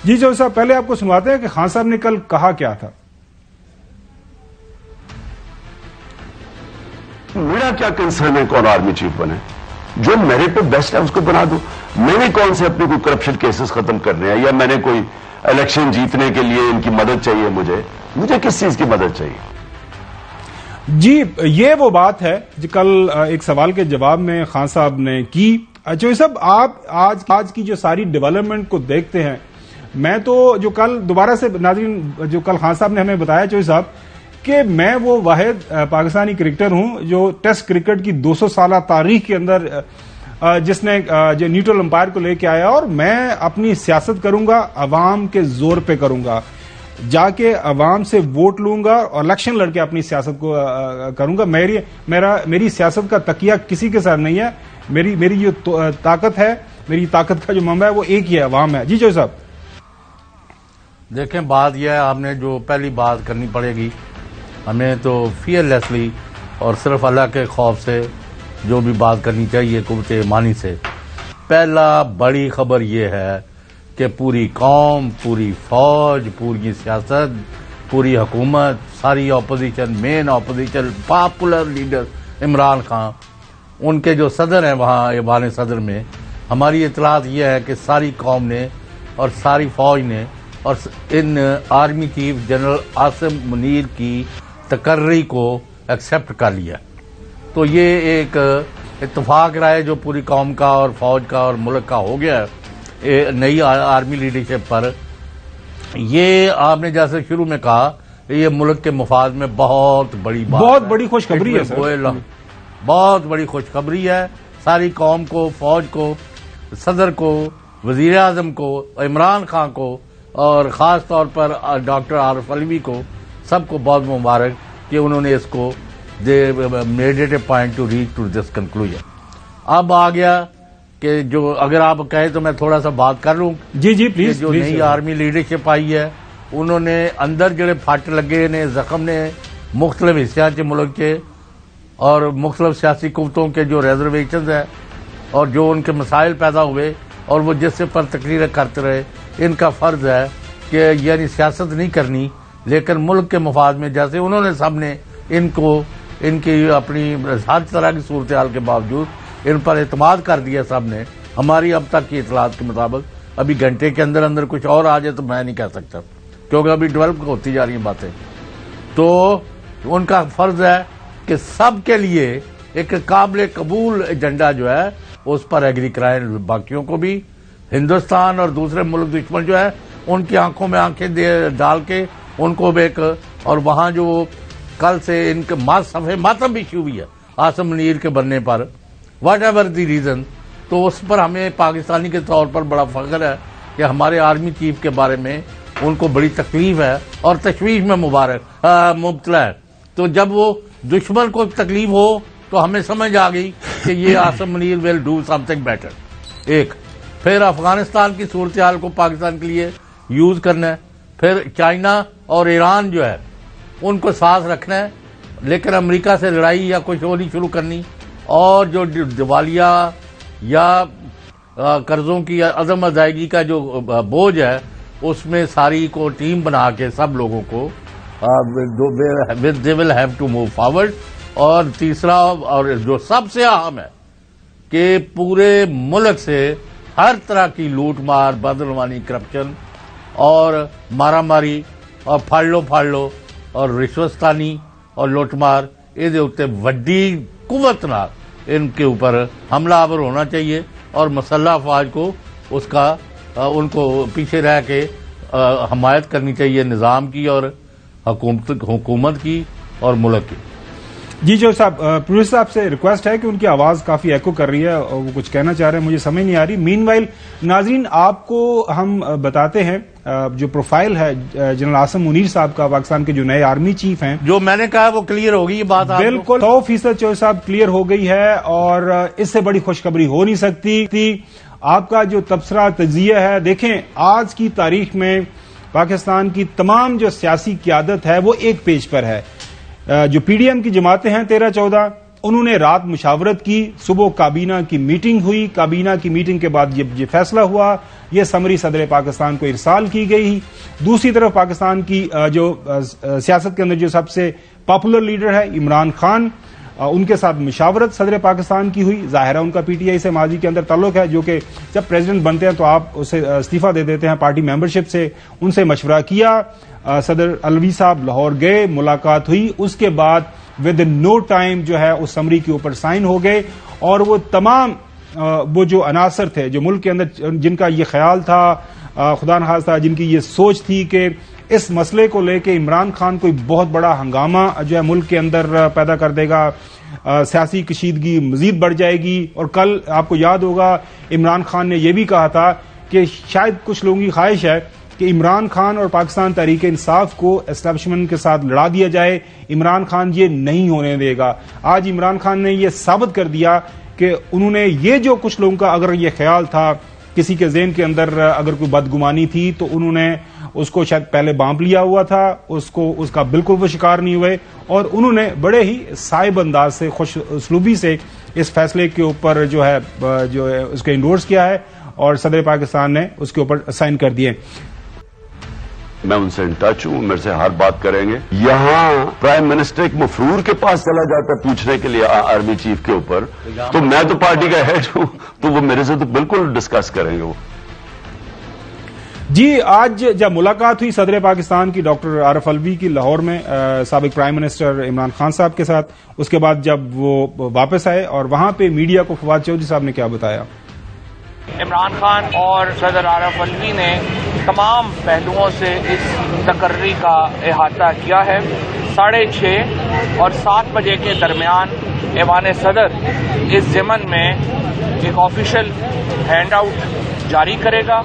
جی جو صاحب پہلے آپ کو سنواتے ہیں کہ خان صاحب نے کل کہا کیا تھا. میرا کیا کنسرن ہے کون آرمی چیف بنے؟ جو میرٹ پہ بیسٹ ہے اس کو بنا دو. میں نے کون سے اپنے کوئی کرپشن کیسز ختم کرنے ہیں یا میں نے کوئی الیکشن جیتنے کے لیے ان کی مدد چاہیے؟ مجھے کس چیز کی مدد چاہیے؟ جی یہ وہ بات ہے جو کل ایک سوال کے جواب میں خان صاحب نے کی. چوہدری صاحب آپ آج کی جو ساری ڈیولپمنٹ کو دیکھتے ہیں، میں تو جو کل دوبارہ سے ناظرین جو کل خان صاحب نے ہمیں بتایا چوہدری صاحب کہ میں وہ واحد پاکستانی کرکٹر ہوں جو ٹیسٹ کرکٹ کی 200 سالہ تاریخ کے اندر جس نے جو نیوٹرل امپائر کو لے کے آیا، اور میں اپنی سیاست کروں گا عوام کے زور پہ کروں گا، جا کے عوام سے ووٹ لوں گا اور الیکشن لڑ کے اپنی سیاست کو کروں گا. میری سیاست کا تکیہ کسی کے ساتھ نہیں ہے. میری جو طاقت ہے، میری طاقت کا جو منبع ہے وہ ایک ہی ہے، عوام ہے. جی چوہدری صاحب دیکھیں، بات یہ ہے آپ نے جو پہلی بات کرنی پڑے گی، ہمیں تو فیئر لیسلی اور صرف اللہ کے خوف سے جو بھی بات کرنی چاہیے، قوت ایمانی سے. پہلا بڑی خبر یہ ہے کہ پوری قوم، پوری فوج، پوری سیاست، پوری حکومت، ساری opposition, main opposition, popular leader Imran Khan, ان کے جو صدر ہیں وہاں ایوان صدر میں، ہماری اطلاعات یہ ہے کہ ساری قوم نے اور ساری فوج نے اور in army chief general Asim Munir کی تقرری کو ایکسپٹ کر لیا. تو یہ ایک اتفاق رائے جو پوری قوم کا اور فوج کا اور ملک کا ہو گیا ہے نئی آرمی لیڈرشپ پر. یہ آپ نے جیسے شروع میں کہا، یہ ملک کے مفاد میں بہت بڑی بات، بہت بڑی خوشخبری ہے سر. بہت بڑی خوشخبری ہے ساری قوم کو، فوج کو، صدر کو، وزیر اعظم کو، عمران خان کو، اور خاص طور پر ڈاکٹر عارف علوی کو، سب کو بہت مبارک کہ انہوں نے اس کو made it a point to reach to this conclusion. اب آ گیا کہ جو اگر آپ کہیں تو میں تھوڑا سا بات کر لوں. جی پلیز. جو نئی آرمی لیڈرشپ آئی ہے، انہوں نے اندر جڑے پھٹ لگے نے، زخم نے مختلف حصوں کے ملک کے اور مختلف سیاسی قوتوں کے جو ریزرویشنز ہیں اور جو ان کے مسائل پیدا ہوئے اور وہ جس سے پر تقریر کرتے رہے، ان کا فرض ہے کہ یعنی سیاست نہیں کرنی لیکن ملک کے مفاد میں، جیسے انہوں نے سب نے ان کی اپنی ہر طرح کی صورتحال کے باوجود ان پر اعتماد کر دیا سب نے. ہماری اب تک کی اطلاعات کے مطابق ابھی گھنٹے کے اندر کچھ اور آ جائے تو میں نہیں کہہ سکتا کیونکہ ابھی ڈیولپ ہوتی جا رہی ہیں باتیں. تو ان کا فرض ہے کہ سب کے لیے ایک قابل قبول ایجنڈا جو ہے اس پر ایگری کرائیں، باقیوں کو بھی، ہندوستان اور دوسرے ملک دشمن جو ہے ان کی آنکھوں میں آنکھیں ڈال کے ان کو بھی ایک. اور وہاں جو کل سے ان کے صفحے ماتم بھی شروع ہوئی ہے عاصم منیر کے بننے پر، واٹ ایور دی ریزن، تو اس پر ہمیں پاکستانی کے طور پر بڑا فخر ہے کہ ہمارے آرمی چیف کے بارے میں ان کو بڑی تکلیف ہے اور تشویش میں مبتلا ہے. تو جب وہ دشمن کو تکلیف ہو تو ہمیں سمجھ آ گئی کہ یہ Asim Munir will do some thing better. ایک پھر افغانستان کی صورتحال کو پاکستان کے لیے یوز کرنا ہے، پھر چائنا اور ایران جو ہے ان کو ساتھ رکھنا ہے لیکن امریکہ سے لڑائی یا کچھ اور نہیں شروع کرنی، اور جو دیوالیہ یا قرضوں کی عدم ادائیگی کا جو بوجھ ہے اس میں ساری کو ٹیم بنا کے سب لوگوں کو they will have to move forward. اور تیسرا اور جو سب سے اہم ہے کہ پورے ملک سے ہر طرح کی لوٹ مار، بدعنوانی، کرپشن اور مارا ماری اور پھاڑ لو اور رشوتستانی اور لوٹ مار، یہ اتنے وڈی قوت نال ان کے اوپر حملہ آور ہونا چاہیے اور مسلح افواج کو اس کا ان کو پیچھے رہ کے حمایت کرنی چاہیے نظام کی اور حکومت کی اور ملک کی. جی جو صاحب پروڈیوسر صاحب سے ریکویسٹ ہے کہ ان کی آواز کافی ایکو کر رہی ہے اور وہ کچھ کہنا چاہ رہے ہیں، مجھے سمجھ نہیں آ رہی. مین وائل ناظرین آپ کو ہم بتاتے ہیں جو پروفائل ہے جنرل عاصم منیر صاحب کا، پاکستان کے جو نئے آرمی چیف ہیں، جو میں نے کہا وہ کلیئر ہوگی، یہ بات بالکل 100% چوہدری صاحب کلیئر ہو گئی ہے اور اس سے بڑی خوشخبری ہو نہیں سکتی. آپ کا جو تبصرہ تجزیہ ہے، دیکھیں آج کی تاریخ میں پاکستان کی تمام جو سیاسی قیادت ہے وہ ایک پیج پر ہے. جو پی ڈی ایم کی جماعتیں ہیں 13-14، انہوں نے رات مشاورت کی، صبح کابینہ کی میٹنگ ہوئی، کابینہ کی میٹنگ کے بعد یہ فیصلہ ہوا، یہ سمری صدر پاکستان کو ارسال کی گئی۔ دوسری طرف پاکستان کی جو سیاست کے اندر جو سب سے پاپولر لیڈر ہے عمران خان، ان کے ساتھ مشاورت صدر پاکستان کی ہوئی۔ ظاہر ہے ان کا پی ٹی آئی سے ماضی کے اندر تعلق ہے، جو کہ جب پریزیڈنٹ بنتے ہیں تو آپ اسے استعفیٰ دے دیتے ہیں پارٹی ممبرشپ سے، ان سے مشورہ کیا۔ صدر الوی صاحب لاہور گئے، ملاقات ہوئی، اس کے بعد ود ان نو ٹائم جو ہے اس سمری کے اوپر سائن ہو گئے، اور وہ تمام وہ جو عناصر تھے جو ملک کے اندر جن کا یہ خیال تھا، خدا نخواستہ جن کی یہ سوچ تھی کہ اس مسئلے کو لے کے عمران خان کوئی بہت بڑا ہنگامہ جو ہے ملک کے اندر پیدا کر دے گا، سیاسی کشیدگی مزید بڑھ جائے گی۔ اور کل آپ کو یاد ہوگا عمران خان نے یہ بھی کہا تھا کہ شاید کچھ لوگوں کی خواہش ہے کہ عمران خان اور پاکستان تحریک انصاف کو اسٹیبلشمنٹ کے ساتھ لڑا دیا جائے، عمران خان یہ نہیں ہونے دے گا۔ آج عمران خان نے یہ ثابت کر دیا کہ انہوں نے یہ جو کچھ لوگوں کا اگر یہ خیال تھا، کسی کے ذہن کے اندر اگر کوئی بدگمانی تھی تو انہوں نے اس کو شاید پہلے بانپ لیا ہوا تھا، اس کا بالکل وہ شکار نہیں ہوئے، اور انہوں نے بڑے ہی صائب انداز سے، خوش اسلوبی سے اس فیصلے کے اوپر جو ہے اس کو انڈورس کیا ہے، اور صدر پاکستان نے اس کے اوپر سائن کر دیے۔ میں ان سے ان ٹچ ہوں، میرے سے ہر بات کریں گے۔ یہاں پرائم منسٹر ایک مفرور کے پاس چلا جاتا ہے پوچھنے کے لیے آرمی چیف کے اوپر، تو میں تو پارٹی کا ہیڈ ہوں، تو وہ میرے سے تو بالکل ڈسکس کریں گے وہ۔ جی، آج جب ملاقات ہوئی صدر پاکستان کی ڈاکٹر عارف الوی کی لاہور میں سابق پرائم منسٹر عمران خان صاحب کے ساتھ، اس کے بعد جب وہ واپس آئے اور وہاں پہ میڈیا کو فواد چودھری صاحب نے کیا بتایا؟ عمران خان اور صدر عارف الوی نے تمام پہلوؤں سے اس تقرری کا احاطہ کیا ہے۔ 6:30 اور 7 بجے کے درمیان ایوان صدر اس ضمن میں ایک آفیشیل ہینڈ آؤٹ جاری کرے گا۔